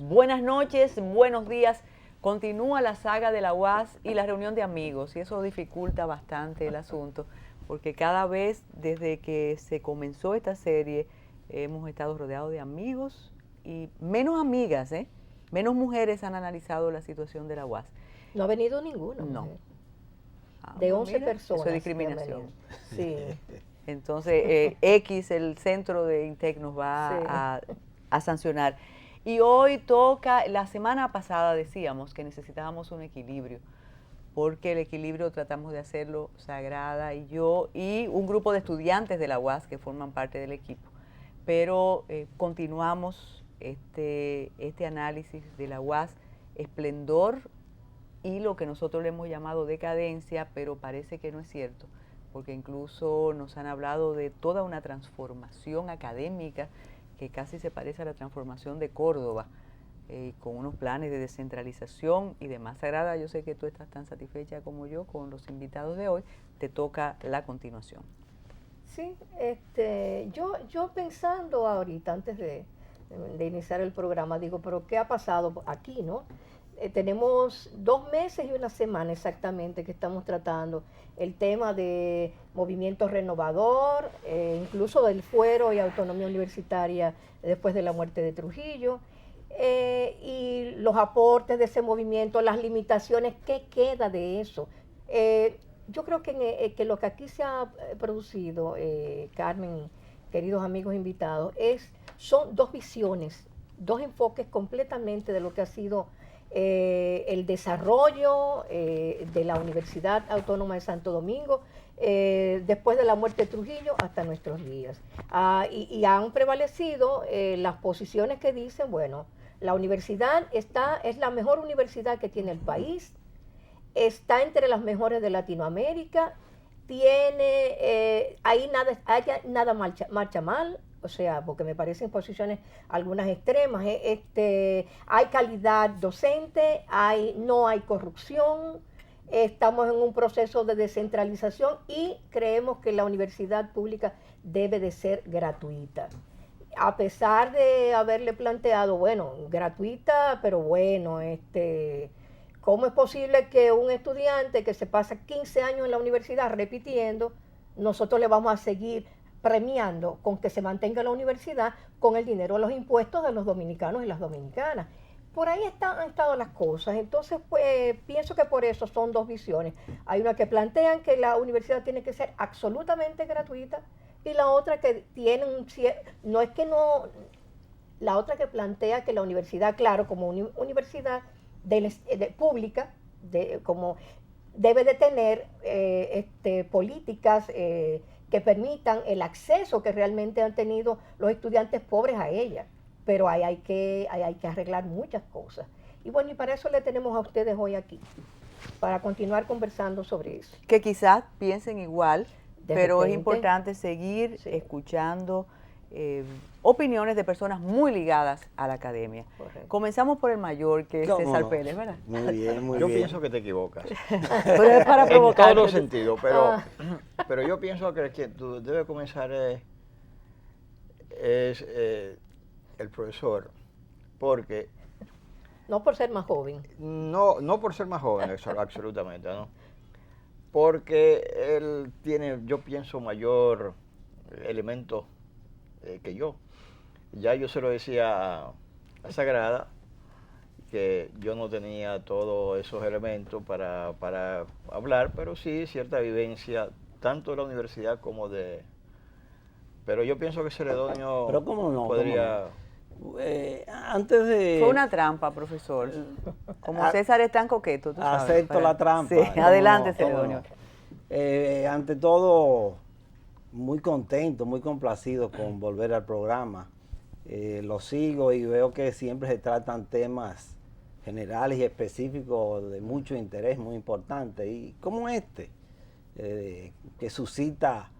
Buenas noches, buenos días. Continúa la saga de la UAS y la reunión de amigos, y eso dificulta bastante el asunto, porque cada vez desde que se comenzó esta serie hemos estado rodeados de amigos y menos amigas, menos mujeres han analizado la situación de la UAS. No ha venido ninguna No. mujer. De 11 mira, personas. Eso es discriminación. Sí. Entonces, X, el centro de INTEC, nos va a sancionar. Y hoy toca, la semana pasada decíamos que necesitábamos un equilibrio, porque el equilibrio tratamos de hacerlo Sagrada y yo, y un grupo de estudiantes de la UAS que forman parte del equipo. Pero continuamos este análisis de la UAS, esplendor y lo que nosotros le hemos llamado decadencia, pero parece que no es cierto, porque incluso nos han hablado de toda una transformación académica que casi se parece a la transformación de Córdoba, con unos planes de descentralización y demás. Sagrada, yo sé que tú estás tan satisfecha como yo con los invitados de hoy, te toca la continuación. Sí, yo pensando ahorita, antes de iniciar el programa, digo, pero ¿qué ha pasado aquí, no? Tenemos 2 meses y 1 semana exactamente que estamos tratando el tema de movimiento renovador, incluso del fuero y autonomía universitaria después de la muerte de Trujillo, y los aportes de ese movimiento, las limitaciones, ¿qué queda de eso? Yo creo que lo que aquí se ha producido, Carmen, queridos amigos invitados, son 2 visiones, 2 enfoques completamente de lo que ha sido el desarrollo de la Universidad Autónoma de Santo Domingo después de la muerte de Trujillo hasta nuestros días. Y han prevalecido las posiciones que dicen, bueno, la universidad es la mejor universidad que tiene el país, está entre las mejores de Latinoamérica, ahí nada marcha mal, o sea, porque me parecen posiciones algunas extremas. Hay calidad docente, no hay corrupción, estamos en un proceso de descentralización y creemos que la universidad pública debe de ser gratuita. A pesar de haberle planteado, bueno, gratuita, pero bueno, ¿cómo es posible que un estudiante que se pasa 15 años en la universidad repitiendo, nosotros le vamos a seguir premiando con que se mantenga la universidad con el dinero de los impuestos de los dominicanos y las dominicanas? Por ahí han estado las cosas. Entonces, pues, pienso que por eso son 2 visiones. Hay una que plantean que la universidad tiene que ser absolutamente gratuita y la otra que tiene la otra que plantea que la universidad, claro, como universidad pública, como debe de tener políticas que permitan el acceso que realmente han tenido los estudiantes pobres a ella. Pero hay que arreglar muchas cosas. Y bueno, y para eso le tenemos a ustedes hoy aquí, para continuar conversando sobre eso. Que quizás piensen igual, pero es importante seguir escuchando opiniones de personas muy ligadas a la academia. Correcto. Comenzamos por el mayor, que es César Pérez, ¿verdad? Muy bien, muy bien. Yo pienso que te equivocas. Pero es para provocar. En todos los sentidos, pero yo pienso que tú debes comenzar el profesor, porque... No por ser más joven. No por ser más joven, absolutamente, ¿no? Porque él tiene, yo pienso, mayor elemento que yo. Ya yo se lo decía a Sagrada, que yo no tenía todos esos elementos para hablar, pero sí cierta vivencia, tanto de la universidad como de... Pero yo pienso que Celedonio pero cómo no, podría... Antes de... Fue una trampa, profesor. Como César es tan coqueto, tú sabes. Acepto la trampa. Sí, adelante, Celedonio. Ante todo, muy contento, muy complacido con volver al programa. Lo sigo y veo que siempre se tratan temas generales y específicos de mucho interés, muy importante. Y como que suscita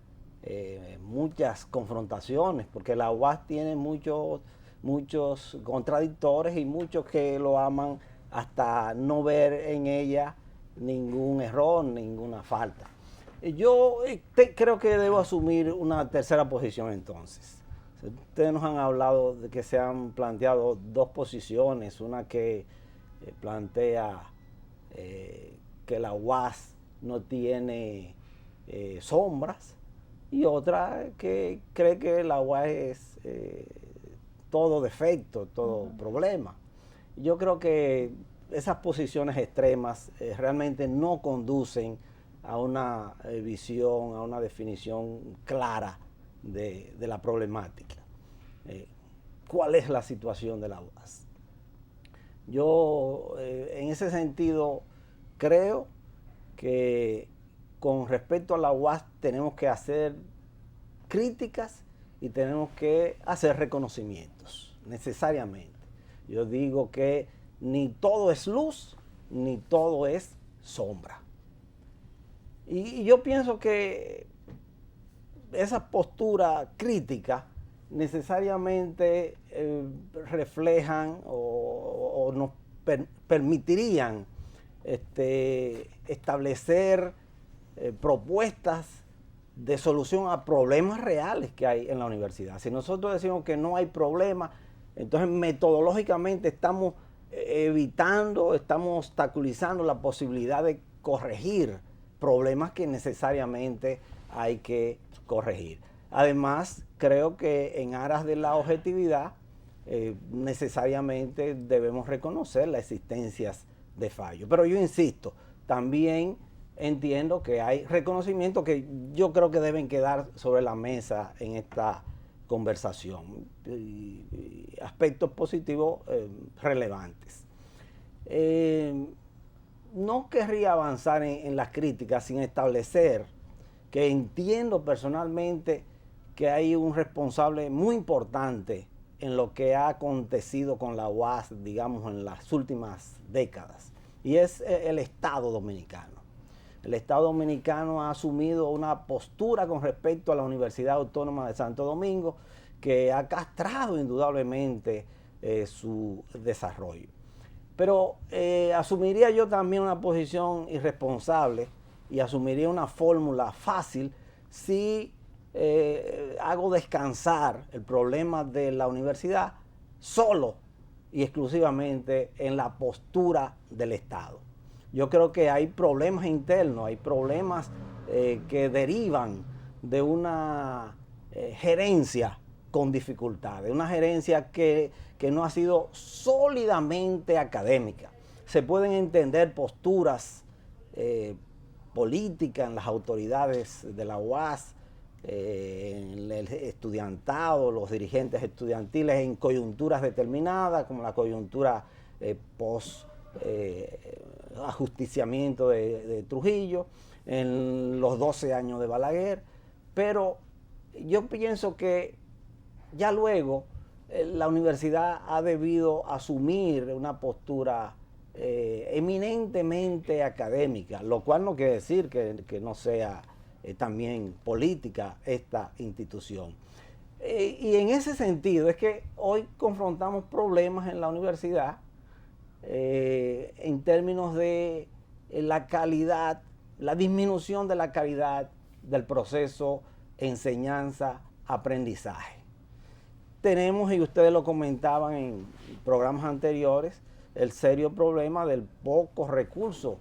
muchas confrontaciones, porque la UAS tiene muchos contradictores y muchos que lo aman hasta no ver en ella ningún error, ninguna falta. Yo creo que debo asumir una tercera posición entonces. Ustedes nos han hablado de que se han planteado dos posiciones, una que plantea que la UAS no tiene sombras, y otra que cree que la UAS es todo defecto, todo problema. Yo creo que esas posiciones extremas realmente no conducen a una visión, a una definición clara de la problemática. ¿Cuál es la situación de la UAS? Yo, en ese sentido, creo que con respecto a la UAS tenemos que hacer críticas y tenemos que hacer reconocimientos, necesariamente. Yo digo que ni todo es luz, ni todo es sombra. Y yo pienso que esa postura crítica necesariamente reflejan o nos permitirían establecer propuestas de solución a problemas reales que hay en la universidad. Si nosotros decimos que no hay problema, entonces metodológicamente estamos evitando, estamos obstaculizando la posibilidad de corregir problemas que necesariamente hay que corregir. Además, creo que en aras de la objetividad, necesariamente debemos reconocer la existencia de fallos. Pero yo insisto, también entiendo que hay reconocimientos que yo creo que deben quedar sobre la mesa en esta conversación, y aspectos positivos relevantes. No querría avanzar en las críticas sin establecer que entiendo personalmente que hay un responsable muy importante en lo que ha acontecido con la UAS, digamos, en las últimas décadas, y es el Estado dominicano. El Estado dominicano ha asumido una postura con respecto a la Universidad Autónoma de Santo Domingo que ha castrado indudablemente su desarrollo. Pero asumiría yo también una posición irresponsable y asumiría una fórmula fácil si hago descansar el problema de la universidad solo y exclusivamente en la postura del Estado. Yo creo que hay problemas internos, hay problemas que derivan de una gerencia con dificultades, una gerencia que no ha sido sólidamente académica. Se pueden entender posturas políticas en las autoridades de la UAS, en el estudiantado, los dirigentes estudiantiles en coyunturas determinadas, como la coyuntura post ajusticiamiento de Trujillo, en los 12 años de Balaguer, pero yo pienso que ya luego la universidad ha debido asumir una postura eminentemente académica, lo cual no quiere decir que no sea también política esta institución. Y en ese sentido es que hoy confrontamos problemas en la universidad en términos de la calidad, la disminución de la calidad del proceso enseñanza-aprendizaje. Tenemos, y ustedes lo comentaban en programas anteriores, el serio problema del poco recurso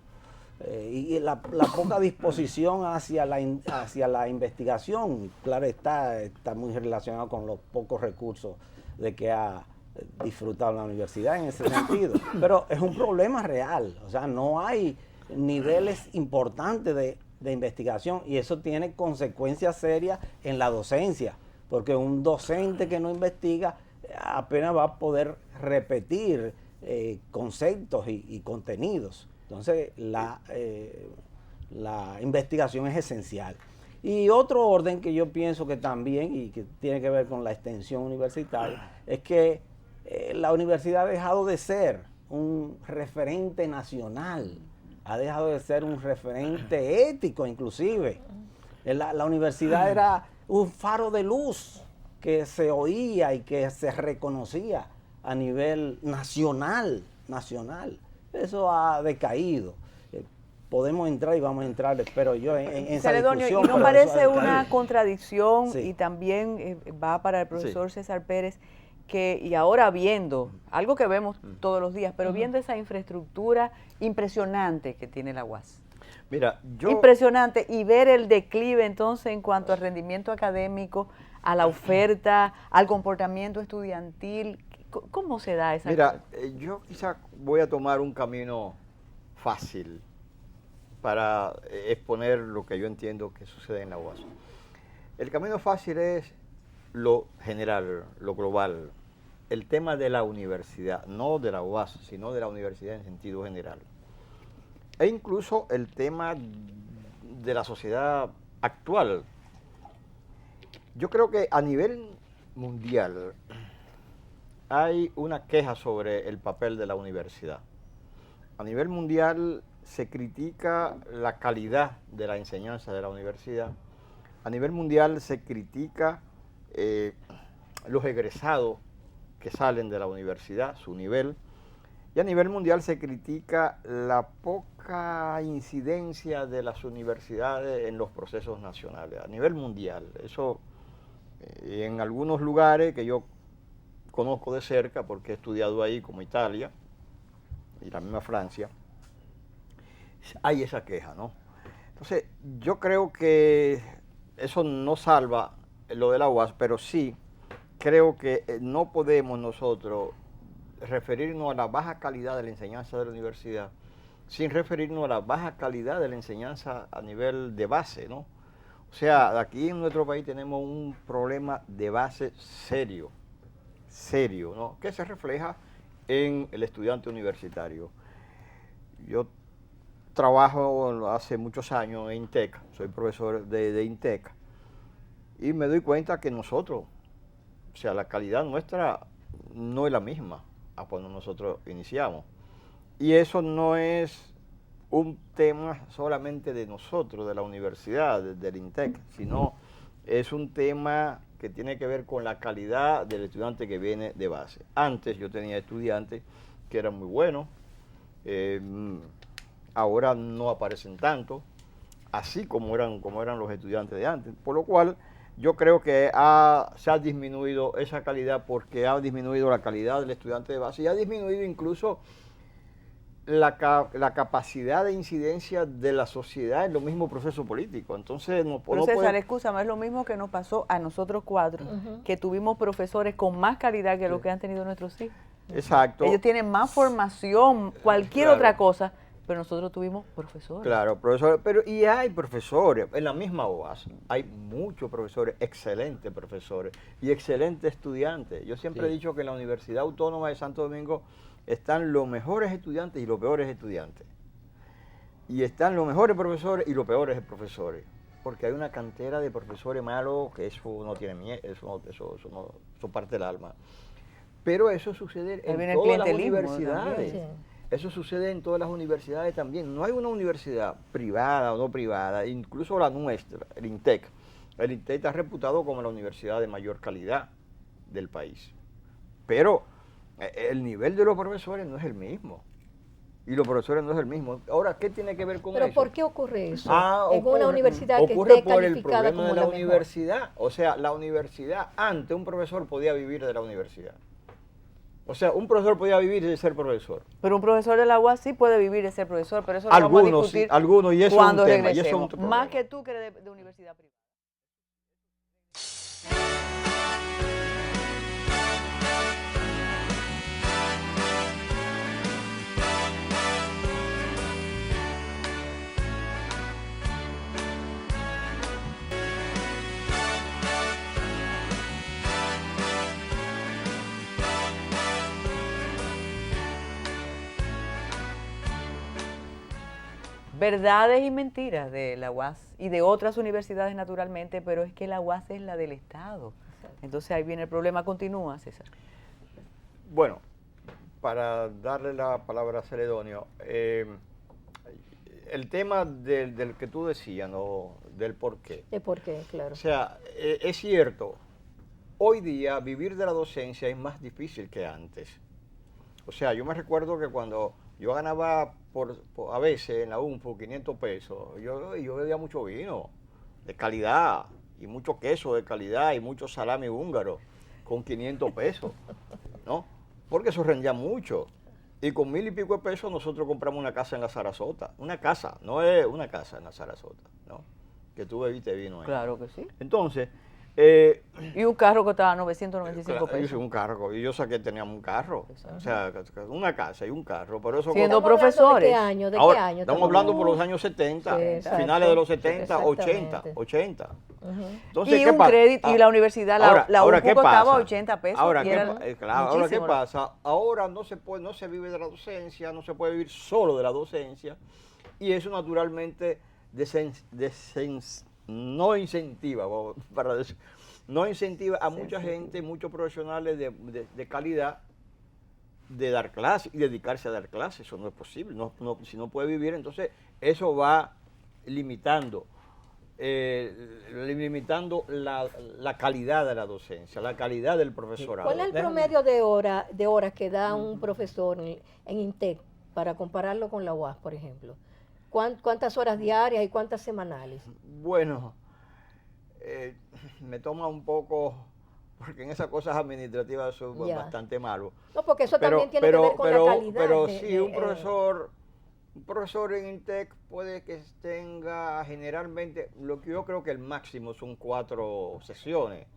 y la poca disposición hacia la investigación. Claro, está muy relacionado con los pocos recursos de que ha disfrutado la universidad en ese sentido. Pero es un problema real, o sea, no hay niveles importantes de investigación, y eso tiene consecuencias serias en la docencia, porque un docente que no investiga apenas va a poder repetir conceptos y contenidos. Entonces la investigación es esencial. Y otro orden que yo pienso que también, y que tiene que ver con la extensión universitaria, es que la universidad ha dejado de ser un referente nacional, ha dejado de ser un referente ético inclusive. La universidad era un faro de luz que se oía y que se reconocía a nivel nacional. Eso ha decaído. podemos entrar y vamos a entrar, espero yo, en esa Celedonio, discusión. ¿y no pero parece eso, una contradicción, Sí. y también va para el profesor César Pérez, que, y ahora viendo, algo que vemos todos los días, pero viendo esa infraestructura impresionante que tiene la UAS? Mira, Impresionante, y ver el declive entonces en cuanto al rendimiento académico, a la oferta, al comportamiento estudiantil. ¿Cómo se da esa Mira, yo quizá voy a tomar un camino fácil para exponer lo que yo entiendo que sucede en la UAS. El camino fácil es lo general, lo global, el tema de la universidad, no de la UAS, sino de la universidad en sentido general. E incluso el tema de la sociedad actual. Yo creo que a nivel mundial hay una queja sobre el papel de la universidad. A nivel mundial se critica la calidad de la enseñanza de la universidad. A nivel mundial se critica los egresados que salen de la universidad, su nivel. Y a nivel mundial se critica la poca incidencia de las universidades en los procesos nacionales. A nivel mundial, eso en algunos lugares que yo conozco de cerca, porque he estudiado ahí, como Italia y la misma Francia, hay esa queja, ¿no? Entonces, yo creo que eso no salva lo de la UAS, pero sí creo que no podemos nosotros referirnos a la baja calidad de la enseñanza de la universidad sin referirnos a la baja calidad de la enseñanza a nivel de base, ¿no? O sea, aquí en nuestro país tenemos un problema de base serio, ¿no? Que se refleja en el estudiante universitario. Yo trabajo hace muchos años en INTEC, soy profesor de INTEC, y me doy cuenta que nosotros, o sea, la calidad nuestra no es la misma a cuando nosotros iniciamos. Y eso no es un tema solamente de nosotros, de la universidad, del INTEC, sino es un tema que tiene que ver con la calidad del estudiante que viene de base. Antes yo tenía estudiantes que eran muy buenos, ahora no aparecen tanto, así como eran los estudiantes de antes, por lo cual yo creo que se ha disminuido esa calidad porque ha disminuido la calidad del estudiante de base y ha disminuido incluso la capacidad de incidencia de la sociedad en los mismos procesos políticos. Entonces, Pero César, escúchame, es lo mismo que nos pasó a nosotros cuatro, que tuvimos profesores con más calidad que lo que han tenido nuestros hijos. Exacto. Ellos tienen más formación, cualquier otra cosa, pero nosotros tuvimos profesores. Claro, profesores, y hay profesores, en la misma UAS, hay muchos profesores, excelentes profesores y excelentes estudiantes. Yo siempre he dicho que en la Universidad Autónoma de Santo Domingo están los mejores estudiantes y los peores estudiantes. Y están los mejores profesores y los peores profesores. Porque hay una cantera de profesores malos que eso no tiene miedo, eso parte del alma. Pero eso sucede en todas las universidades. Sí. Eso sucede en todas las universidades también. No hay una universidad privada o no privada, incluso la nuestra, el INTEC. El INTEC está reputado como la universidad de mayor calidad del país. Pero el nivel de los profesores no es el mismo. Y los profesores no es el mismo. Ahora, ¿qué tiene que ver con eso? ¿Pero por qué ocurre eso? En una universidad que ocurre esté por el calificada problema como de la la mejor. universidad. O sea, la universidad, antes un profesor podía vivir de la universidad. O sea, un profesor podía vivir de ser profesor. Pero un profesor de la UAS sí puede vivir de ser profesor, pero eso lo vamos a discutir algunos, y eso cuando es un tema, regresemos. y eso es otro problema. Más que tú que eres de universidad privada. Verdades y mentiras de la UAS y de otras universidades naturalmente, pero es que la UAS es la del Estado. Entonces ahí viene el problema. Continúa, César. Bueno, para darle la palabra a Celedonio, el tema del que tú decías, ¿no? Del por qué. El por qué, claro. O sea, es cierto, hoy día vivir de la docencia es más difícil que antes. O sea, yo me recuerdo que cuando Yo ganaba a veces en la UNFO 500 pesos. Yo bebía mucho vino de calidad y mucho queso de calidad y mucho salami húngaro con 500 pesos, ¿no? Porque eso rendía mucho. Y con 1000 y pico de pesos nosotros compramos una casa en la Sarasota. Una casa, no es una casa en la Sarasota, ¿no? Que tú bebiste vino ahí. Claro que sí. Entonces... y un carro costaba 995 pesos. Un carro, y yo saqué, teníamos un carro. O sea, una casa y un carro. Pero eso siendo ¿Estamos profesores. hablando de qué año? Ahora, qué año? estamos hablando por los años 70, Sí, finales de los exacto. 70, 80, 80. Entonces, Y ¿qué un pasa? crédito, y la universidad, la ahora, UNFU ¿qué costaba pasa? 80 pesos. Ahora, y era claro, ahora, ¿qué muchísimo. pasa? Ahora no se vive de la docencia, no se puede vivir solo de la docencia, y eso naturalmente no incentiva, no incentiva a mucha gente, muchos profesionales de calidad de dar clases y dedicarse a dar clases. Eso no es posible. Si no puede vivir, entonces eso va limitando la calidad de la docencia, la calidad del profesorado. ¿Cuál es el promedio de horas que da un profesor en INTEC para compararlo con la UAS, por ejemplo? ¿Cuántas horas diarias y cuántas semanales? Bueno, me toma un poco, porque en esas cosas administrativas son bastante malo. No, porque eso también tiene que ver con la calidad. Pero sí, un profesor en INTEC puede que tenga generalmente, lo que yo creo que el máximo son 4 sesiones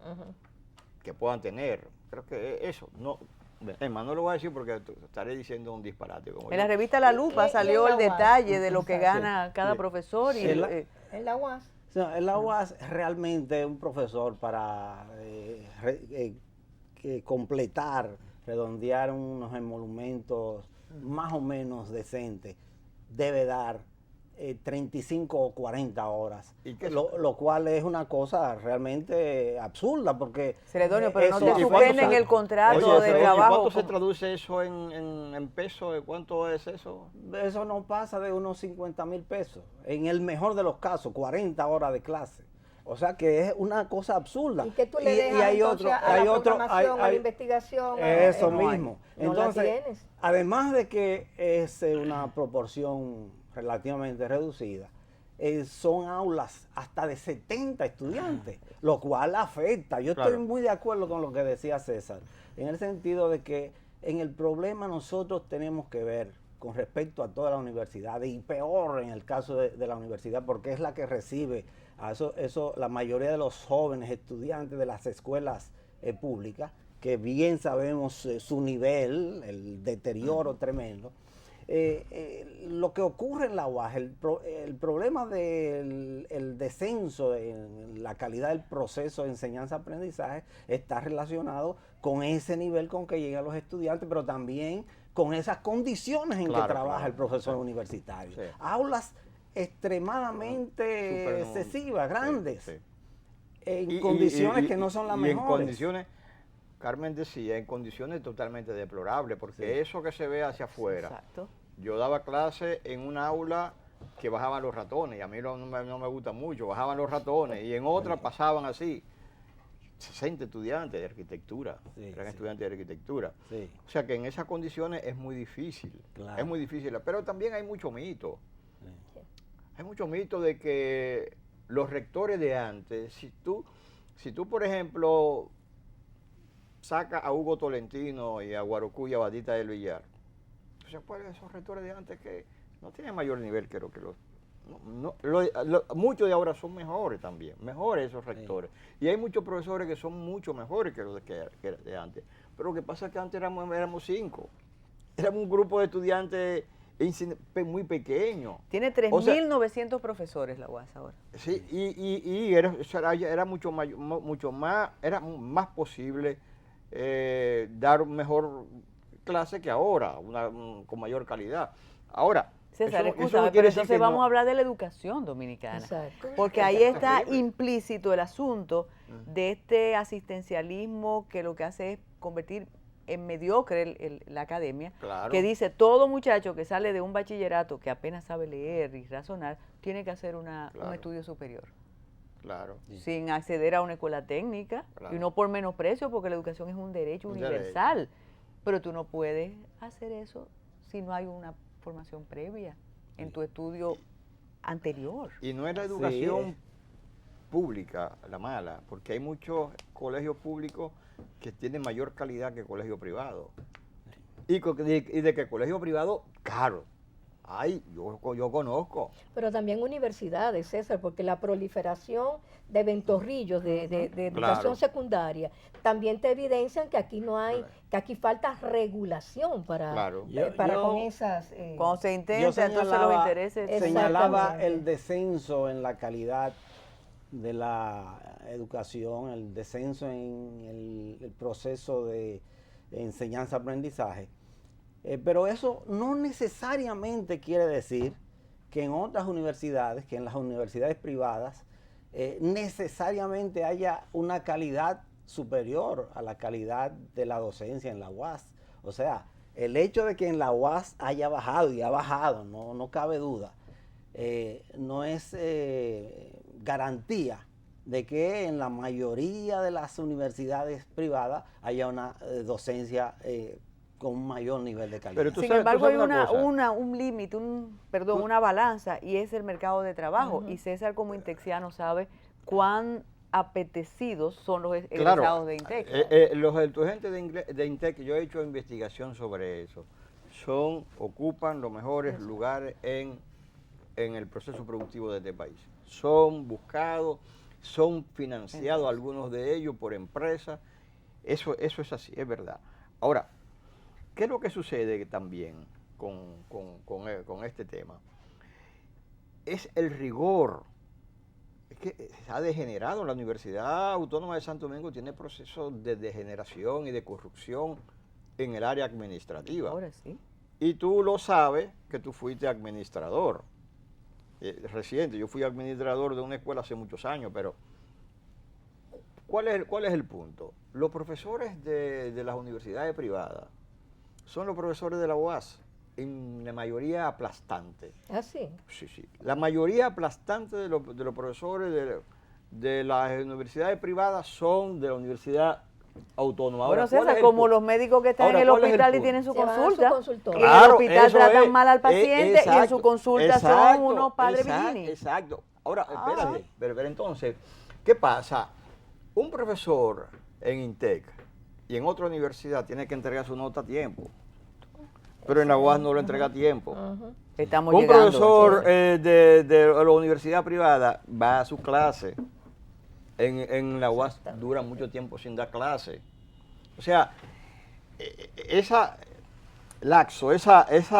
que puedan tener. Creo que eso, no lo voy a decir porque estaré diciendo un disparate. En la revista La Lupa salió el detalle de lo que gana cada Sí. profesor. Y En la UAS. El UAS realmente es un profesor para completar, redondear unos emolumentos más o menos decentes. Debe dar 35 o 40 horas, lo cual es una cosa realmente absurda porque... Celedonio, pero no eso te suspenden el contrato de trabajo. ¿Cuánto se traduce eso en pesos? ¿Cuánto es eso? Eso no pasa de unos 50,000 pesos. En el mejor de los casos, 40 horas de clase. O sea que es una cosa absurda. ¿Y que tú le dejas hay entonces otro, a hay la otro, programación, a la investigación? Eso no mismo. no la Entonces, tienes. además de que es una proporción relativamente reducida, son aulas hasta de 70 estudiantes, lo cual afecta. Yo estoy muy de acuerdo con lo que decía César, en el sentido de que en el problema nosotros tenemos que ver con respecto a toda la universidad, y peor en el caso de la universidad, porque es la que recibe a la mayoría de los jóvenes estudiantes de las escuelas públicas, que bien sabemos su nivel, el deterioro tremendo. Lo que ocurre en la UAS, el problema del descenso en la calidad del proceso de enseñanza-aprendizaje está relacionado con ese nivel con que llegan los estudiantes, pero también con esas condiciones en que trabaja el profesor universitario. Sí. Aulas extremadamente excesivas, grandes, en condiciones que no son las mejores. En condiciones, Carmen decía, en condiciones totalmente deplorables, porque eso que se ve hacia afuera. Exacto. Yo daba clase en un aula que bajaban los ratones, y a mí no me gusta mucho, bajaban los ratones, y en otra pasaban así 60 estudiantes de arquitectura, eran estudiantes de arquitectura. Sí. O sea que en esas condiciones es muy difícil, es muy difícil, pero también hay mucho mito. Sí. Hay mucho mito de que los rectores de antes, si tú por ejemplo, sacas a Hugo Tolentino y a Guarocuya y a Batista del Villar, o pues esos rectores de antes que no tienen mayor nivel que los... muchos de ahora son mejores también, mejores esos rectores. Sí. Y hay muchos profesores que son mucho mejores que los de antes. Pero lo que pasa es que antes éramos 5. Éramos un grupo de estudiantes muy pequeño. Tiene 3.900 profesores la UAS ahora. Sí, y era mucho más, era más posible dar mejor clase que ahora, con mayor calidad. Ahora, César, escúchame, pero entonces vamos a hablar de la educación dominicana. Exacto. Porque ahí está implícito el asunto de este asistencialismo que lo que hace es convertir en mediocre la academia, que dice todo muchacho que sale de un bachillerato que apenas sabe leer y razonar, tiene que hacer un estudio superior. Claro. Sin acceder a una escuela técnica, y no por menosprecio, porque la educación es un derecho universal. Pero tú no puedes hacer eso si no hay una formación previa en tu estudio anterior. Y no es la educación pública la mala, porque hay muchos colegios públicos que tienen mayor calidad que colegios privados. Y de que colegio privado, caro. Ay, yo conozco. Pero también universidades, César, porque la proliferación de ventorrillos de educación secundaria también te evidencian que aquí no hay, que aquí falta regulación para con esas... Cuando se intenta, entonces los intereses... Señalaba el descenso en la calidad de la educación, el descenso en el proceso de enseñanza-aprendizaje. Pero eso no necesariamente quiere decir que en otras universidades, que en las universidades privadas, necesariamente haya una calidad superior a la calidad de la docencia en la UAS. O sea, el hecho de que en la UAS haya bajado, y ha bajado, no cabe duda, no es garantía de que en la mayoría de las universidades privadas haya una docencia con un mayor nivel de calidad. Sin embargo, hay un límite, una balanza, y es el mercado de trabajo. Y César, como intexiano, sabe cuán apetecidos son los egresados de INTEC. Los estudiantes de INTEC, yo he hecho investigación sobre eso, ocupan los mejores lugares en el proceso productivo de este país. Son buscados, son financiados algunos de ellos por empresas. Eso es así, es verdad. Ahora, ¿qué es lo que sucede también con este tema? Es el rigor. Es que se ha degenerado. La Universidad Autónoma de Santo Domingo tiene procesos de degeneración y de corrupción en el área administrativa. Ahora sí. Y tú lo sabes que tú fuiste administrador. Reciente, yo fui administrador de una escuela hace muchos años, pero ¿cuál es el punto? Los profesores de las universidades privadas son los profesores de la UAS, en la mayoría aplastante. ¿Ah, sí? Sí. La mayoría aplastante de los profesores de las universidades privadas son de la Universidad Autónoma. Bueno, César, como los médicos que están en el hospital y tienen su consulta, y en el hospital tratan mal al paciente y en su consulta son unos padres bikini. Exacto. Ahora, espérate, pero entonces, ¿qué pasa? Un profesor en INTEC y en otra universidad tiene que entregar su nota a tiempo, pero en la UAS no lo entrega a tiempo. Un profesor de la universidad privada va a su clase. En la UAS dura mucho tiempo sin dar clase. O sea, esa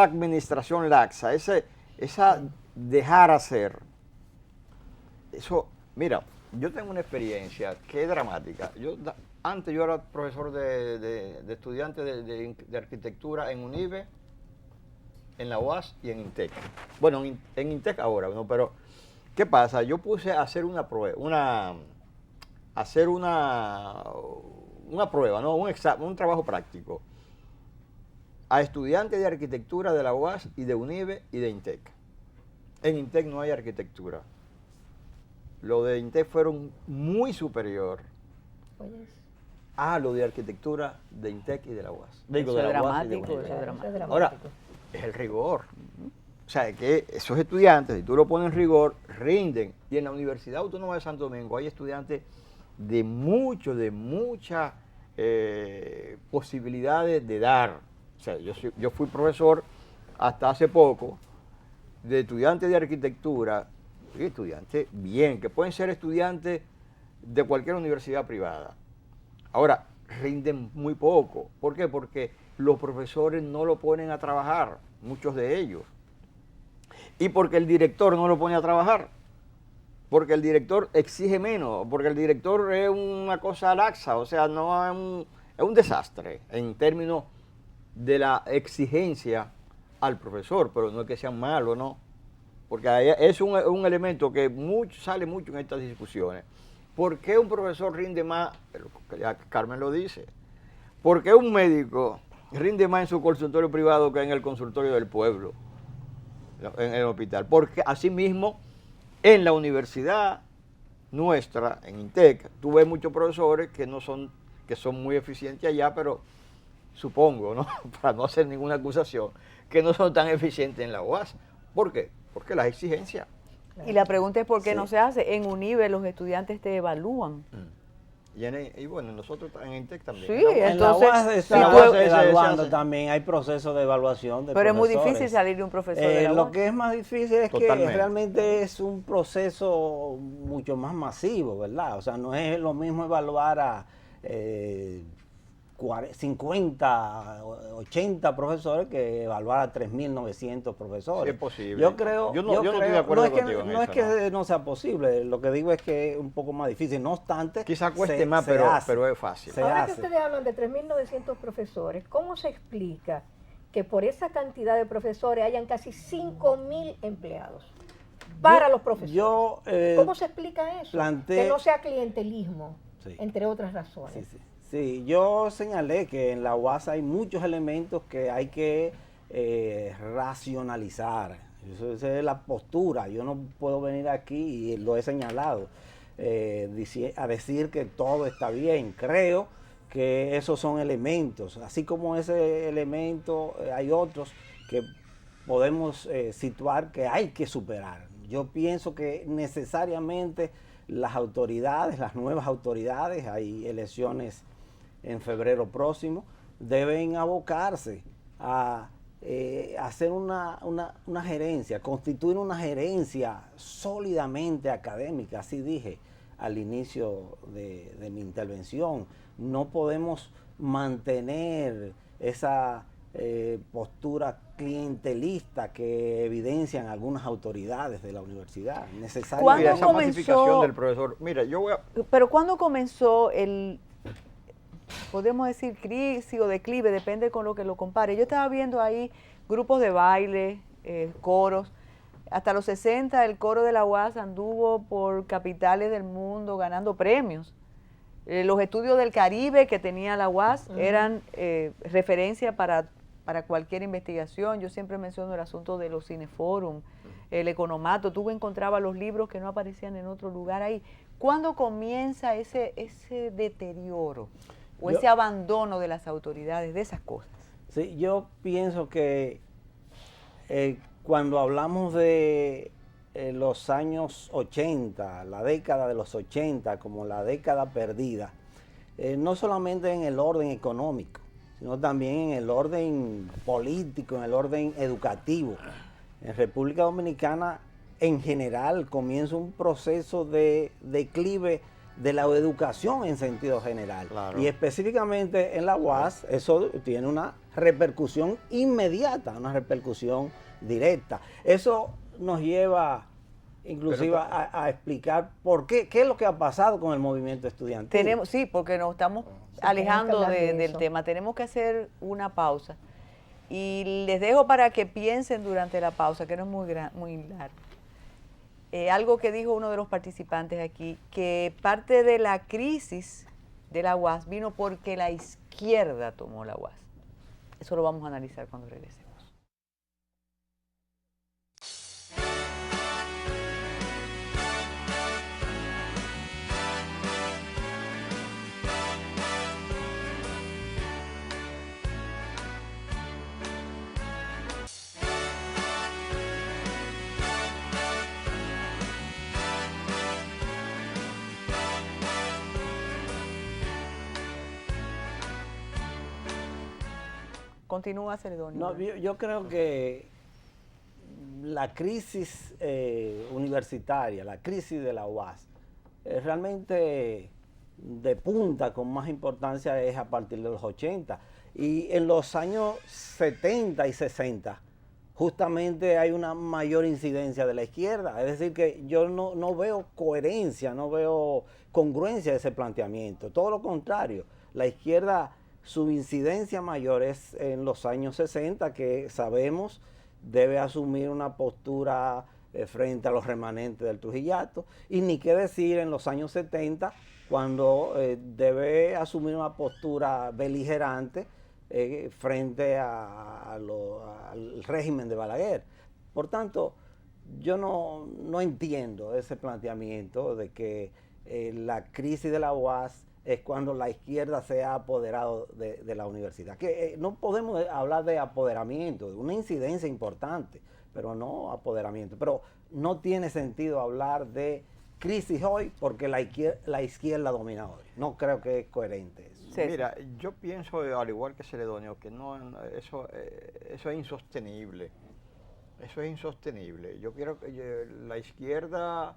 administración laxa, esa dejar hacer, eso, mira, yo tengo una experiencia que es dramática. Antes yo era profesor de estudiantes de arquitectura en UNIBE, en la UAS y en INTEC. Bueno, en INTEC ahora, ¿no? Pero, ¿qué pasa? Yo puse a hacer una prueba, ¿no? Un trabajo práctico a estudiantes de arquitectura de la UAS y de UNIBE y de INTEC. En INTEC no hay arquitectura. Lo de INTEC fueron muy superior a lo de arquitectura de INTEC y de la UAS. Digo, de la UAS y de UNIBE. Ahora, es el rigor. O sea, que esos estudiantes, si tú lo pones en rigor, rinden. Y en la Universidad Autónoma de Santo Domingo hay estudiantes de muchas posibilidades de dar. O sea, yo fui profesor hasta hace poco de estudiantes de arquitectura, estudiantes bien, que pueden ser estudiantes de cualquier universidad privada. Ahora, rinden muy poco. ¿Por qué? Porque los profesores no lo ponen a trabajar, muchos de ellos. Y porque el director no lo pone a trabajar. Porque el director exige menos, porque el director es una cosa laxa, o sea, no es un desastre en términos de la exigencia al profesor, pero no es que sean malos, ¿no? Porque es un elemento que sale mucho en estas discusiones. ¿Por qué un profesor rinde más? Ya Carmen lo dice. ¿Por qué un médico rinde más en su consultorio privado que en el consultorio del pueblo, en el hospital? Porque asimismo, en la universidad nuestra, en INTEC, tú ves muchos profesores que son muy eficientes allá, pero supongo, ¿no? Para no hacer ninguna acusación, que no son tan eficientes en la UAS. ¿Por qué? Porque las exigencias. Y la pregunta es por qué Sí. no se hace. En UNIBE los estudiantes te evalúan. Y bueno, nosotros en INTEC también. Sí, ¿no? En la entonces, UAS si está tú- evaluando hace. también, hay procesos de evaluación de Pero es muy profesores. difícil salir de un profesor de la Lo UAS. que es más difícil es que Totalmente. realmente es un proceso mucho más masivo, ¿verdad? O sea, no es lo mismo evaluar a 50, 80 profesores que evaluar a 3.900 profesores. Sí, es posible. Yo creo, Yo no estoy de acuerdo no es que, contigo en no es eso, que no sea posible, lo que digo es que es un poco más difícil. No obstante, Quizá cueste se- más, se pero, hace. pero es fácil. Se Ahora que hace. ustedes hablan de 3.900 profesores, ¿cómo se explica que por esa cantidad de profesores hayan casi 5.000 empleados para los profesores? ¿Cómo se explica eso? planteé- Que no sea clientelismo, Sí. entre otras razones. Sí, sí. Sí, yo señalé que en la UAS hay muchos elementos que hay que racionalizar. Esa es la postura. Yo no puedo venir aquí, y lo he señalado, a decir que todo está bien. Creo que esos son elementos. Así como ese elemento, hay otros que podemos situar que hay que superar. Yo pienso que necesariamente las autoridades, las nuevas autoridades, hay elecciones en febrero próximo, deben abocarse a hacer una gerencia, constituir una gerencia sólidamente académica, así dije al inicio de mi intervención. No podemos mantener esa postura clientelista que evidencian algunas autoridades de la universidad. ¿Cuándo Necesariamente. Mira, esa comenzó- masificación del profesor. Mira, yo voy a... Pero ¿cuándo comenzó podemos decir crisis o declive, depende con lo que lo compare? Yo estaba viendo ahí grupos de baile, coros. Hasta los 60 el coro de la UAS anduvo por capitales del mundo ganando premios. Los estudios del Caribe que tenía la UAS eran referencia para cualquier investigación. Yo siempre menciono el asunto de los cineforum, el economato. Tú encontrabas los libros que no aparecían en otro lugar ahí. ¿Cuándo comienza ese deterioro o ese abandono de las autoridades de esas cosas? Sí, yo pienso que cuando hablamos de los años 80, la década de los 80 como la década perdida, no solamente en el orden económico, sino también en el orden político, en el orden educativo. En República Dominicana, en general, comienza un proceso de declive de la educación en sentido general. Claro. Y específicamente en la UAS, eso tiene una repercusión inmediata, una repercusión directa. Eso nos lleva inclusive a explicar por qué es lo que ha pasado con el movimiento estudiantil. Sí, porque nos estamos alejando tenemos que hablar de del eso. tema. Tenemos que hacer una pausa. Y les dejo para que piensen durante la pausa, que no es muy larga. Algo que dijo uno de los participantes aquí, que parte de la crisis de la UAS vino porque la izquierda tomó la UAS. Eso lo vamos a analizar cuando regresemos. Continúa, Celedonio. No, yo creo que la crisis universitaria, la crisis de la UAS, realmente de punta con más importancia es a partir de los 80. Y en los años 70 y 60, justamente hay una mayor incidencia de la izquierda. Es decir, que yo no veo coherencia, no veo congruencia de ese planteamiento. Todo lo contrario, la izquierda, su incidencia mayor es en los años 60, que sabemos debe asumir una postura frente a los remanentes del Trujillato, y ni qué decir en los años 70, cuando debe asumir una postura beligerante frente al régimen de Balaguer. Por tanto, yo no entiendo ese planteamiento de que la crisis de la UAS es cuando la izquierda se ha apoderado de la universidad. Que no podemos hablar de apoderamiento, de una incidencia importante, pero no apoderamiento. Pero no tiene sentido hablar de crisis hoy porque la izquierda domina hoy. No creo que es coherente eso. Sí, Mira, yo pienso, al igual que Celedonio, que eso es insostenible. Eso es insostenible. Yo quiero que la izquierda,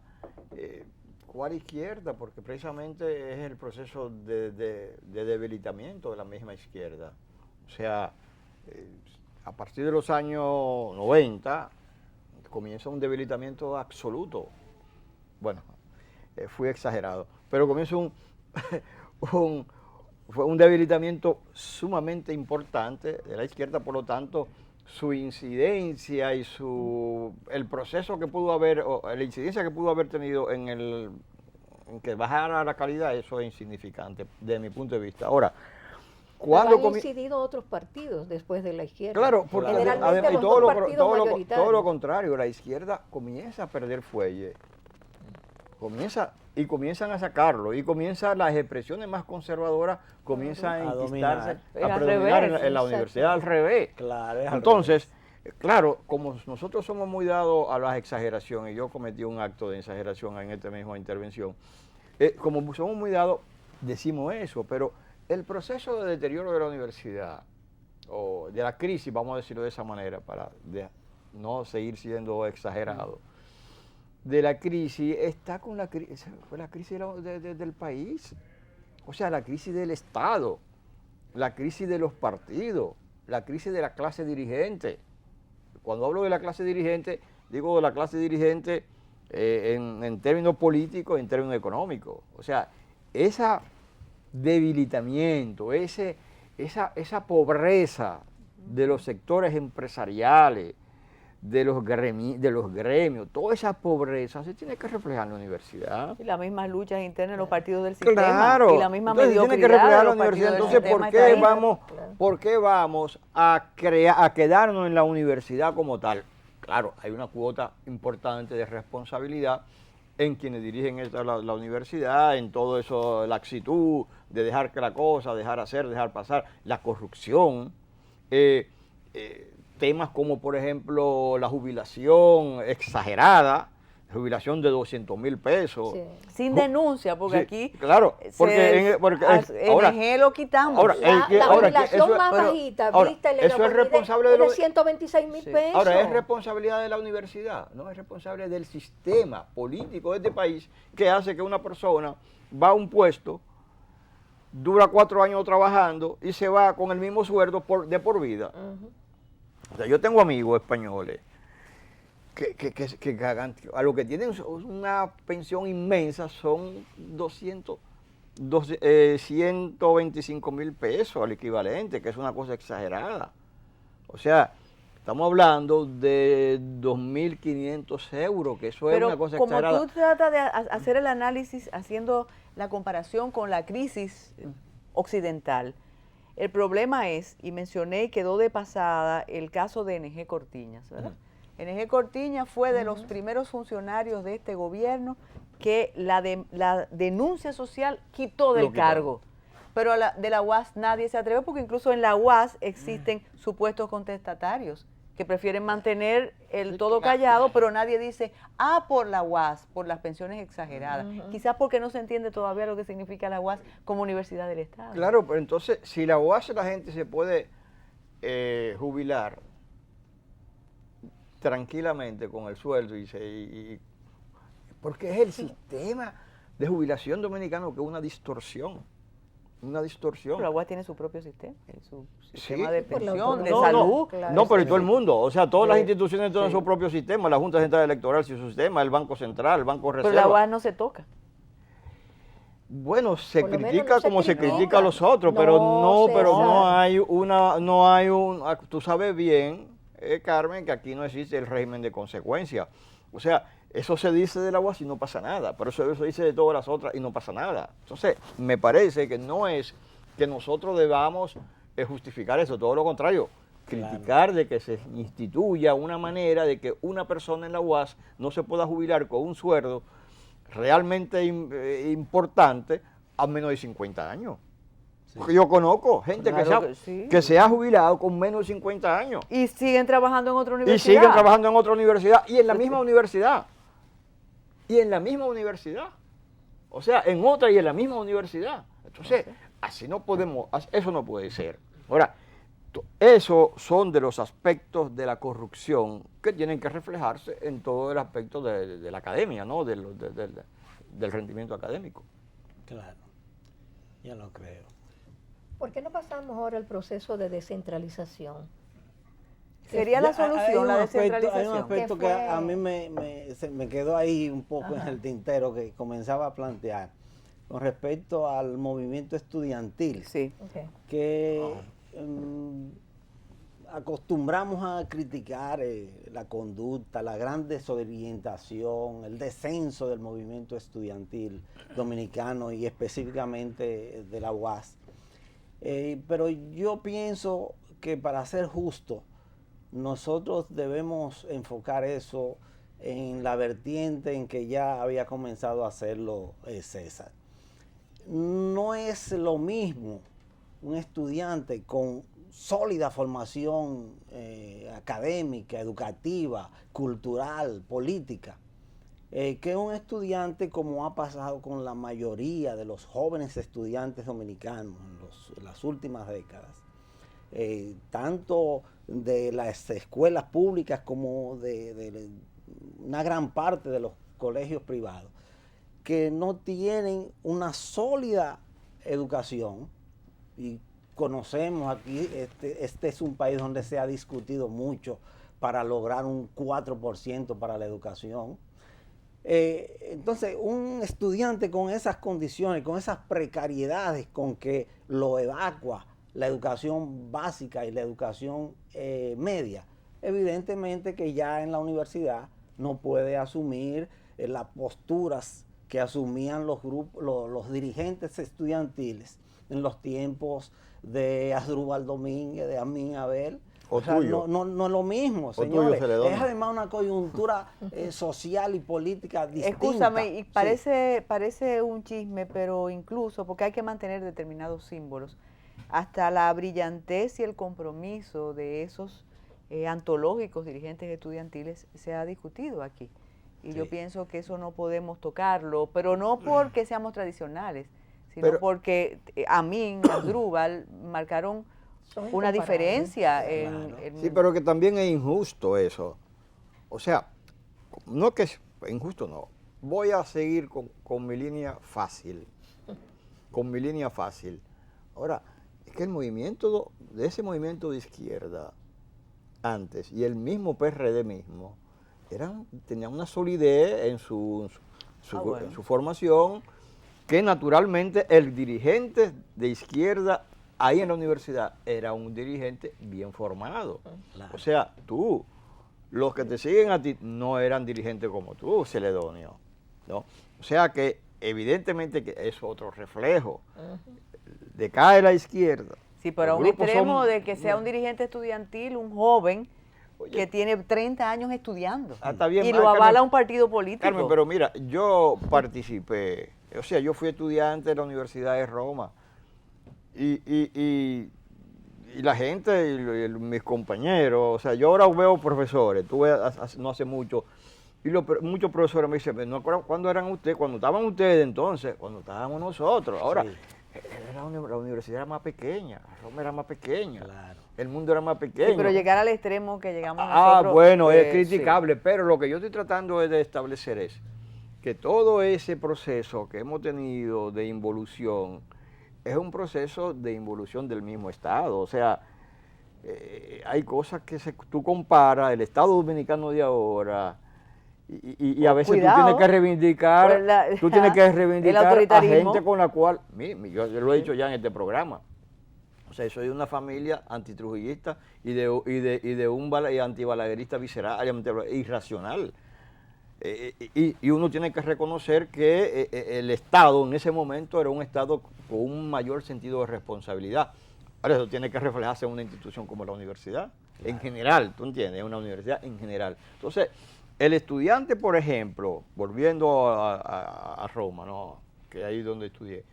¿cuál izquierda? Porque precisamente es el proceso de debilitamiento de la misma izquierda. O sea, a partir de los años 90 comienza un debilitamiento absoluto. Bueno, fui exagerado, pero comienza fue un debilitamiento sumamente importante de la izquierda, por lo tanto, su incidencia y el proceso que pudo haber, o la incidencia que pudo haber tenido en que bajara la calidad, eso es insignificante, desde mi punto de vista. Ahora, ¿cuándo han incidido otros partidos después de la izquierda? Claro, porque generalmente los dos partidos mayoritarios. todo lo contrario, la izquierda comienza a perder fuelle. Comienzan a sacarlo, y comienzan las expresiones más conservadoras, comienzan a enquistarse, a predominar en la universidad al revés. Claro, entonces, claro, como nosotros somos muy dados a las exageraciones, y yo cometí un acto de exageración en esta misma intervención, como somos muy dados, decimos eso, pero el proceso de deterioro de la universidad, o de la crisis, vamos a decirlo de esa manera, para no seguir siendo exagerado, de la crisis, está con la crisis del país, o sea, la crisis del Estado, la crisis de los partidos, la crisis de la clase dirigente. Cuando hablo de la clase dirigente, digo de la clase dirigente en términos políticos, en términos económicos. O sea, ese debilitamiento, esa pobreza de los sectores empresariales, de los gremios, toda esa pobreza se tiene que reflejar en la universidad. Y las mismas luchas internas en los partidos del sistema. Claro. Y la misma Entonces, mediocridad tiene que reflejar de la los universidad. partidos del Entonces, sistema. ¿por qué vamos a quedarnos en la universidad como tal? Claro, hay una cuota importante de responsabilidad en quienes dirigen la universidad, en todo eso, la actitud de dejar que la cosa, dejar hacer, dejar pasar, la corrupción, temas como, por ejemplo, la jubilación exagerada, jubilación de 200,000 pesos. Sí. Sin denuncia, porque Sí, aquí claro, porque ahora, NG lo quitamos. ahora, La jubilación más pero, bajita, ahora, vista eso es responsable de de 126,000 pesos. Ahora, es responsabilidad de la universidad, no es responsable del sistema político de este país, que hace que una persona va a un puesto, dura 4 años trabajando y se va con el mismo sueldo de por vida. O sea, yo tengo amigos españoles que a lo que tienen una pensión inmensa son 125,000 pesos al equivalente, que es una cosa exagerada. O sea, estamos hablando de 2.500 euros, que eso es una cosa exagerada. Pero como tú tratas de hacer el análisis haciendo la comparación con la crisis occidental, el problema es, y mencioné y quedó de pasada, el caso de NG Cortiñas, ¿verdad? NG Cortiñas fue de los primeros funcionarios de este gobierno que la denuncia social quitó del cargo. Pero de la UAS nadie se atreve, porque incluso en la UAS existen supuestos contestatarios que prefieren mantener todo callado, pero nadie dice, por la UAS, por las pensiones exageradas. Quizás porque no se entiende todavía lo que significa la UAS como Universidad del Estado. Claro, pero entonces, si la UAS la gente se puede jubilar tranquilamente con el sueldo, porque es el sistema de jubilación dominicano que es una distorsión. Pero la UAS tiene su propio sistema, su sistema de por la pensión, de autonomía. salud. No, pero y todo el mundo, o sea, todas las instituciones tienen su propio sistema, la Junta Central Electoral tiene su sistema, el Banco Central, el Banco Reserva. Pero la UAS no se toca. Bueno, se Por lo critica menos no como se critica. critica a los otros, pero No, no hay un, tú sabes bien, Carmen, que aquí no existe el régimen de consecuencia. O sea, eso se dice de la UAS y no pasa nada, pero eso se dice de todas las otras y no pasa nada. Entonces, me parece que no es que nosotros debamos justificar eso, todo lo contrario, criticar de que se instituya una manera de que una persona en la UAS no se pueda jubilar con un sueldo realmente importante a menos de 50 años. Sí. Porque yo conozco gente Claro que, sí. que se ha jubilado con menos de 50 años. Y siguen trabajando en otra Y universidad. siguen trabajando en otra universidad y en la misma universidad. Y en la misma universidad. O sea, en otra y en la misma universidad. Entonces, así no podemos, eso no puede ser. Ahora, esos son de los aspectos de la corrupción que tienen que reflejarse en todo el aspecto de la academia, ¿no? Del rendimiento académico. Claro, ya lo creo. ¿Por qué no pasamos ahora al proceso de descentralización? Sería la solución, la descentralización. Hay un aspecto ¿Qué que fue? a mí se me quedó ahí un poco en Ajá. el tintero que comenzaba a plantear con respecto al movimiento estudiantil, Sí. Ok. que acostumbramos a criticar la conducta, la gran desorientación, el descenso del movimiento estudiantil dominicano y específicamente de la UAS. Pero yo pienso que para ser justo, nosotros debemos enfocar eso en la vertiente en que ya había comenzado a hacerlo César. No es lo mismo un estudiante con sólida formación académica, educativa, cultural, política, que un estudiante, como ha pasado con la mayoría de los jóvenes estudiantes dominicanos en las últimas décadas, tanto de las escuelas públicas como de una gran parte de los colegios privados, que no tienen una sólida educación. Y conocemos aquí, este es un país donde se ha discutido mucho para lograr un 4% para la educación. Entonces, un estudiante con esas condiciones, con esas precariedades con que lo evacua la educación básica y la educación media, evidentemente que ya en la universidad no puede asumir las posturas que asumían los grupos, los dirigentes estudiantiles en los tiempos de Asdrúbal Domínguez, de Amín Abel. O tuyo. No es lo mismo, tuyo, señores. Celedonio. Es además una coyuntura social y política distinta. Escúchame, y Sí. parece un chisme, pero incluso porque hay que mantener determinados símbolos, hasta la brillantez y el compromiso de esos antológicos dirigentes estudiantiles se ha discutido aquí. Y yo Sí. pienso que eso no podemos tocarlo, pero no porque seamos tradicionales, sino Pero- porque Amín, Asdrúbal marcaron Son una incomparables. diferencia Claro. en Sí, pero que también es injusto eso. O sea, no que es injusto, no. Voy a seguir con mi línea fácil. Con mi línea fácil. Ahora, es que el movimiento, de ese movimiento de izquierda, antes, y el mismo PRD mismo, tenían una solidez en Bueno. en su formación, que naturalmente el dirigente de izquierda ahí en la universidad era un dirigente bien formado. Claro. O sea, los que te siguen a ti no eran dirigentes como tú, Celedonio, ¿no? O sea que evidentemente que es otro reflejo. Decae la izquierda. Sí, pero a Los un grupos extremo son- de que sea un dirigente estudiantil, un joven Oye, que tiene 30 años estudiando. está bien, y lo Carmen, avala un partido político. Carmen, pero mira, yo participé, o sea, yo fui estudiante de la Universidad de Roma y la gente, mis compañeros, o sea, yo ahora veo profesores, tuve no hace mucho, y muchos profesores me dicen, no acuerdo cuándo eran ustedes, cuando estaban ustedes entonces, cuando estábamos nosotros, ahora, Sí. la universidad era más pequeña, Roma era más pequeña, Claro. el mundo era más pequeño. Sí, pero llegar al extremo que llegamos Ah, nosotros. bueno, es sí. criticable, pero lo que yo estoy tratando es de establecer es que todo ese proceso que hemos tenido de involución es un proceso de involución del mismo Estado. O sea, hay cosas que tú comparas el Estado dominicano de ahora y a veces Cuidado. tú tienes que reivindicar, Pues tú tienes que el reivindicar a autoritarismo. gente con la cual, mire, yo lo he dicho ya en este programa. O sea, soy de una familia antitrujillista y de un antibalaguerista visceral, irracional. Y uno tiene que reconocer que el Estado en ese momento era un Estado con un mayor sentido de responsabilidad. Ahora eso tiene que reflejarse en una institución como la universidad, en general, ¿tú entiendes? En una universidad en general. Entonces, el estudiante, por ejemplo, volviendo a Roma, ¿no? Que ahí es donde estudié,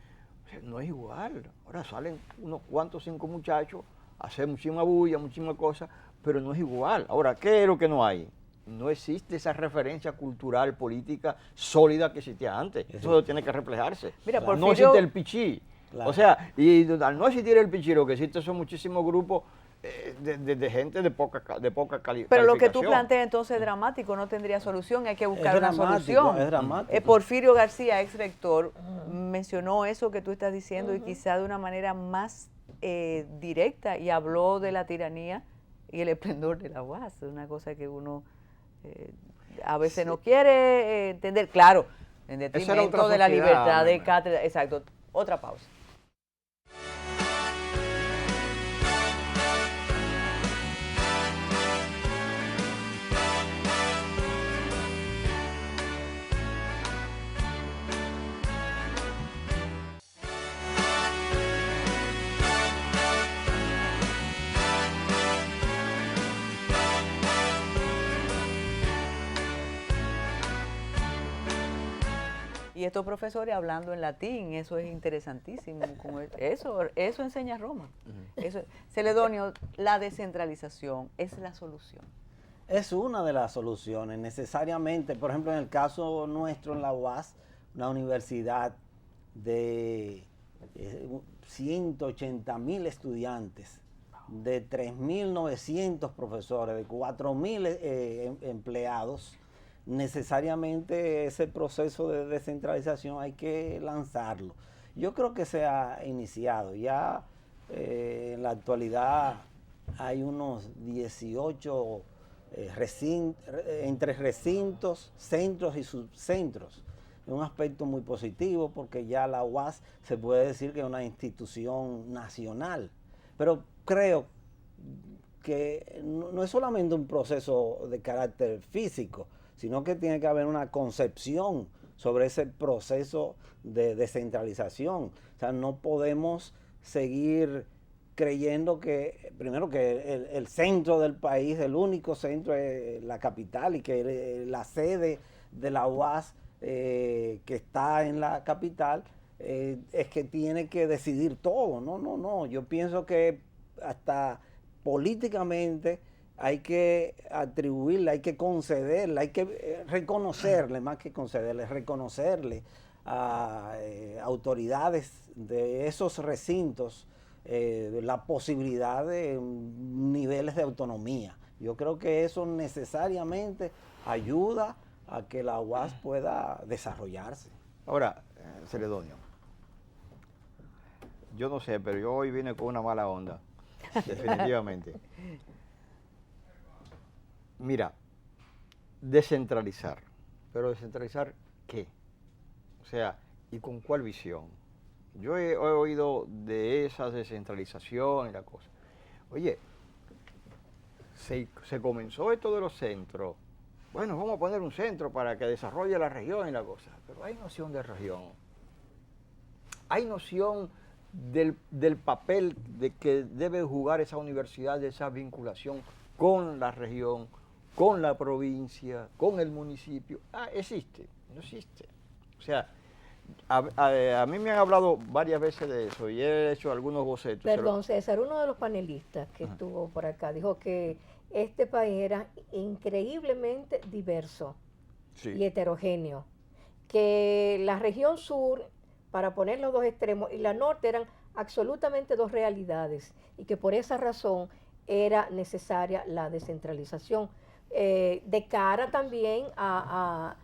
o O sea, no es igual. Ahora salen unos cuantos 5 muchachos a hacer muchísima bulla, muchísimas cosas, pero no es igual. Ahora, ¿qué es lo que no hay? No existe esa referencia cultural, política sólida que existía antes. Eso tiene que reflejarse. Mira, No Porfirio, existe el pichí. Claro. O sea, y al no existir el pichí, lo que existe son muchísimos grupos de gente de poca calidad. pero lo que tú planteas entonces es dramático, no tendría solución, hay que buscar una solución. Es dramático. Porfirio García, ex rector, mencionó eso que tú estás diciendo y quizá de una manera más directa, y habló de la tiranía y el esplendor de la UAS, una cosa que uno a veces no quiere entender, claro, en detrimento de la libertad de cátedra. Exacto. Otra pausa. Y estos profesores hablando en latín, eso es interesantísimo. Eso enseña Roma. Celedonio, la descentralización es la solución. Es una de las soluciones, necesariamente. Por ejemplo, en el caso nuestro en la UAS, una universidad de 180.000 estudiantes, de 3.900 profesores, de 4.000 empleados, necesariamente ese proceso de descentralización hay que lanzarlo. Yo creo que se ha iniciado. Ya en la actualidad hay unos 18 entre recintos, centros y subcentros. Es un aspecto muy positivo porque ya la UAS se puede decir que es una institución nacional. Pero creo que no es solamente un proceso de carácter físico, sino que tiene que haber una concepción sobre ese proceso de descentralización. O sea, no podemos seguir creyendo que, primero, que el centro del país, el único centro es la capital, y que la sede de la UAS que está en la capital es que tiene que decidir todo. No. Yo pienso que hasta políticamente hay que atribuirle, hay que concederle, hay que reconocerle, más que concederle, reconocerle a autoridades de esos recintos la posibilidad de niveles de autonomía. Yo creo que eso necesariamente ayuda a que la UAS pueda desarrollarse. Ahora, Celedonio, yo no sé, pero yo hoy vine con una mala onda, definitivamente. Mira, descentralizar, pero ¿descentralizar qué? O sea, ¿y con cuál visión? Yo he oído de esa descentralización y la cosa. Oye, se comenzó esto de los centros. Bueno, vamos a poner un centro para que desarrolle la región y la cosa. Pero hay noción de región. Hay noción del papel de que debe jugar esa universidad, de esa vinculación con la región, con la provincia, con el municipio. Existe, no existe. O sea, a mí me han hablado varias veces de eso y he hecho algunos bocetos. Perdón, César, uno de los panelistas que estuvo por acá dijo que este país era increíblemente diverso y heterogéneo, que la región sur, para poner los dos extremos, y la norte eran absolutamente dos realidades, y que por esa razón era necesaria la descentralización, de cara también a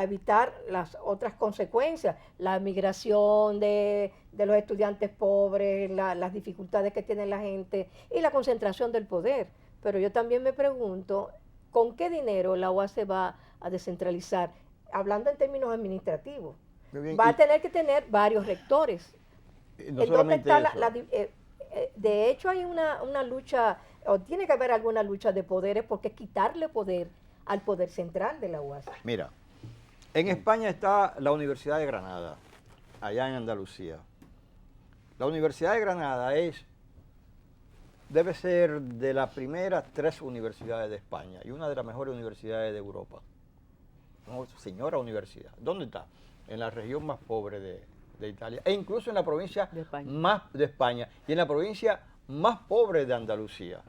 evitar las otras consecuencias, la migración de los estudiantes pobres, las dificultades que tiene la gente y la concentración del poder. Pero yo también me pregunto, ¿con qué dinero la UAS se va a descentralizar? Hablando en términos administrativos. Va a tener que tener varios rectores. No solamente de hecho hay una lucha, o tiene que haber alguna lucha de poderes, porque es quitarle poder al poder central de la UAS. Mira, en España está la Universidad de Granada, allá en Andalucía. La Universidad de Granada debe ser de las primeras 3 universidades de España y una de las mejores universidades de Europa. Señora universidad. ¿Dónde está? En la región más pobre de de Italia, e incluso en la provincia De España. más de España y en la provincia más pobre de Andalucía.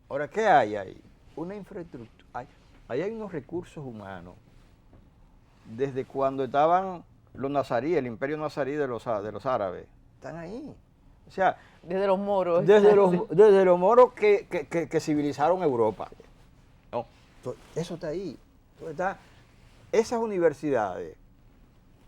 Ahora, ¿qué hay ahí? Una infraestructura. Ahí hay unos recursos humanos. Desde cuando estaban los nazaríes, el imperio nazarí de los árabes, están ahí. O sea, Desde los moros. desde los moros que civilizaron Europa. No, eso está ahí. Esas universidades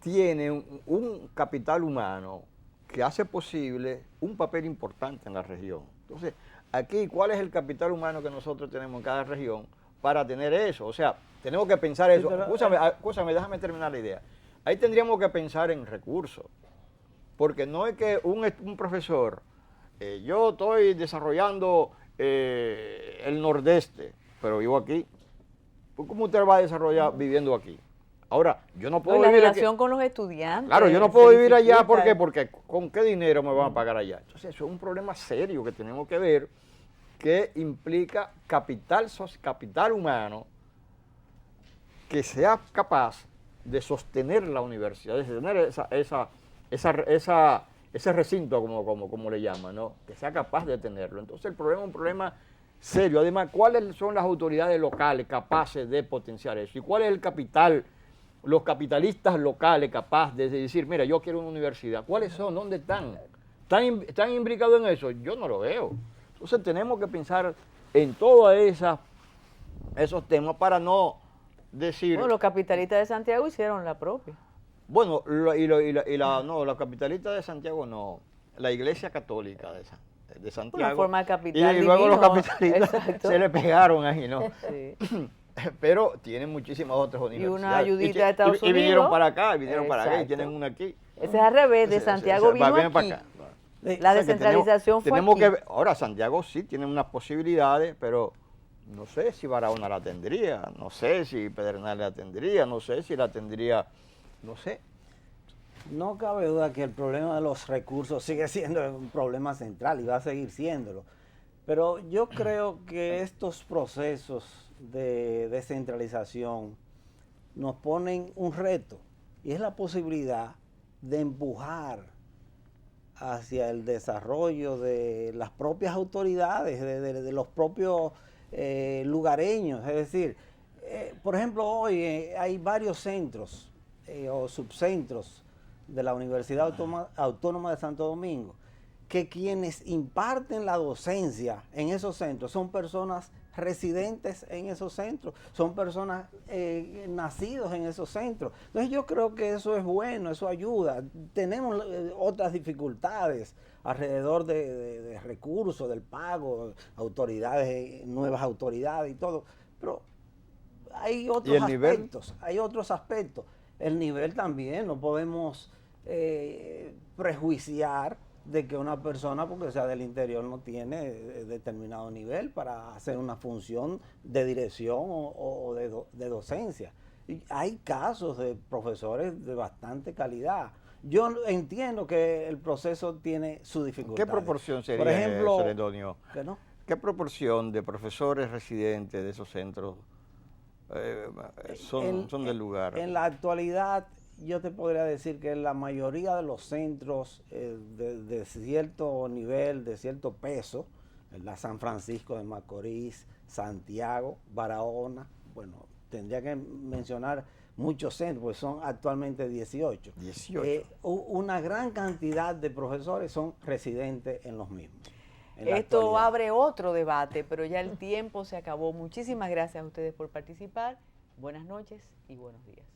tienen un capital humano que hace posible un papel importante en la región. Entonces, aquí, ¿cuál es el capital humano que nosotros tenemos en cada región para tener eso? O sea, tenemos que pensar eso. Escúchame, déjame terminar la idea. Ahí tendríamos que pensar en recursos. Porque no es que un profesor, yo estoy desarrollando el nordeste, pero vivo aquí. ¿Cómo usted va a desarrollar viviendo aquí? Ahora, yo no puedo la vivir relación aquí. con los estudiantes. Claro, yo no puedo vivir allá, ¿por qué? dificulta. Porque ¿con qué dinero me van a pagar allá? Entonces, eso es un problema serio que tenemos que ver, que implica capital humano que sea capaz de sostener la universidad, de sostener ese recinto, como le llaman, ¿no? Que sea capaz de tenerlo. Entonces, el problema es un problema serio. Además, ¿cuáles son las autoridades locales capaces de potenciar eso? ¿Y cuál es el capital, los capitalistas locales capaces de decir, mira, yo quiero una universidad? ¿Cuáles son? ¿Dónde están? ¿Están imbricados en eso? Yo no lo veo. Entonces, tenemos que pensar en todos esos temas para no decir... Bueno, los capitalistas de Santiago hicieron la propia. Bueno, no, los capitalistas de Santiago no, la Iglesia Católica de Santiago. Una forma de capital y luego los divino, capitalistas exacto. se le pegaron ahí, ¿no? Sí. Pero tienen muchísimas otras Y universidades. una ayudita de Estados Y vinieron Unidos. para acá, y vinieron para acá, y Exacto. tienen una aquí. Ese es al revés, de Santiago vino vienen para aquí. acá. La O sea, que descentralización fue tenemos aquí. que ahora, Santiago sí tiene unas posibilidades, pero no sé si Barahona la tendría, no sé si Pedernales la tendría, no sé si la tendría, no sé. No cabe duda que el problema de los recursos sigue siendo un problema central y va a seguir siéndolo. Pero yo creo que estos procesos de descentralización nos ponen un reto y es la posibilidad de empujar hacia el desarrollo de las propias autoridades, de los propios lugareños. Es decir, por ejemplo, hoy hay varios centros o subcentros de la Universidad Autónoma de Santo Domingo, que quienes imparten la docencia en esos centros son personas residentes en esos centros, son personas nacidos en esos centros. Entonces yo creo que eso es bueno, eso ayuda. Tenemos otras dificultades alrededor de recursos, del pago, autoridades, nuevas autoridades y todo, pero hay otros aspectos, hay otros aspectos. El nivel también, no podemos prejuiciar de que una persona, porque sea del interior, no tiene determinado nivel para hacer una función de dirección o de docencia. Y hay casos de profesores de bastante calidad. Yo entiendo que el proceso tiene su dificultad. ¿Qué proporción sería, por ejemplo, Celedonio? ¿qué no? ¿Qué proporción de profesores residentes de esos centros son del lugar? En la actualidad, yo te podría decir que la mayoría de los centros de cierto nivel, de cierto peso, ¿verdad? San Francisco de Macorís, Santiago, Barahona, bueno, tendría que mencionar muchos centros, porque son actualmente 18. 18. Una gran cantidad de profesores son residentes en los mismos. Esto abre otro debate, pero ya el tiempo se acabó. Muchísimas gracias a ustedes por participar. Buenas noches y buenos días.